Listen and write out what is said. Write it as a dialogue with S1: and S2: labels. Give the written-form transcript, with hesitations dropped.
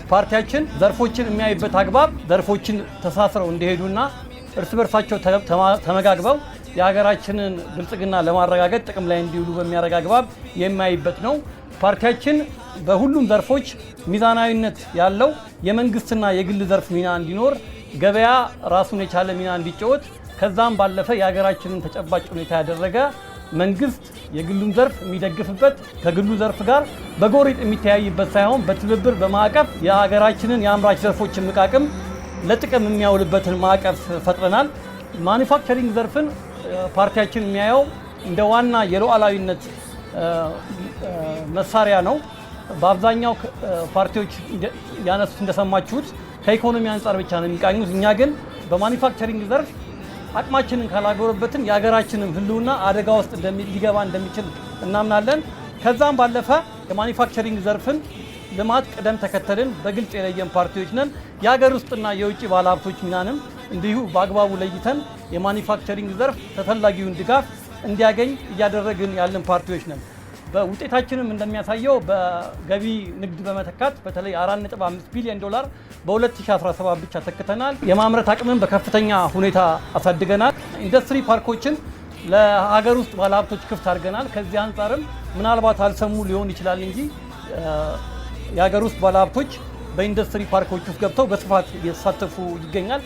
S1: ፓርቲያችን ዘርፎችን የሚያይበት አግባብ ዘርፎችን ተሳስረው እንዲሄዱና እርስ በርሳቸው ተመጋግበው የሀገራችንን ብልጽግና ለማረጋገጥ ጥቅም ላይ እንዲውሉ በሚያደርግ አግባብ የሚያይበት ነው። ፓርቲያችን በሁሉም ዘርፎች ሚዛናዊነት ያለው የመንግስትና የግል ዘርፍ ሚና እንዲኖር ገበያ ራሱን የቻለ ሚና እንዲጫወት ከዛም ባለፈ የሀገራችንን ተጨባጭ ሁኔታ ያደረገ መንግስት የግሉን ዘርፍ የሚደግፍበት ከግሉ ዘርፍ ጋር በጎሪጥ የሚተያይበት ሳይሆን በትብብር በማዕቀፍ የሀገራችንን የአምራች ዘርፎችን አቅም ለጥቅም የሚያውልበትን ማዕቀፍ ፈጥረናል። ማኒፋክቸሪንግ ዘርፍን ፓርቲያችን የሚያየው እንደ ዋና የሉዓላዊነት መሳሪያ ነው። በአብዛኛው ፓርቲዎች ያነሱት እንደሰማችሁት ከኢኮኖሚ አንጻር ብቻ ነው የሚቃኙት። እኛ ግን በማኒፋክቸሪንግ ዘርፍ አቅማችንን ካላጎረበትን የሀገራችንን ህልውና አደጋ ውስጥ ሊገባ እንደሚችል እናምናለን። ከዛም ባለፈ የማኒፋክቸሪንግ ዘርፍን ልማት ቅደም ተከተልን በግልጽ የለየን ፓርቲዎች ነን። የሀገር ውስጥና የውጭ ባለሀብቶች ሚናንም እንዲሁ በአግባቡ ለይተን የማኒፋክቸሪንግ ዘርፍ ተፈላጊውን ድጋፍ እንዲያገኝ እያደረግን ያለን ፓርቲዎች ነን። በውጤታችንም እንደሚያሳየው በገቢ ንግድ በመተካት በተለይ 4.5 ቢሊዮን ዶላር በ2017 ብቻ ተክተናል። የማምረት አቅምን በከፍተኛ ሁኔታ አሳድገናል። ኢንዱስትሪ ፓርኮችን ለሀገር ውስጥ ባለሀብቶች ክፍት አድርገናል። ከዚህ አንጻርም ምናልባት አልሰሙ ሊሆን ይችላል እንጂ የሀገር ውስጥ ባለሀብቶች በኢንዱስትሪ ፓርኮች ውስጥ ገብተው በስፋት እየተሳተፉ ይገኛል።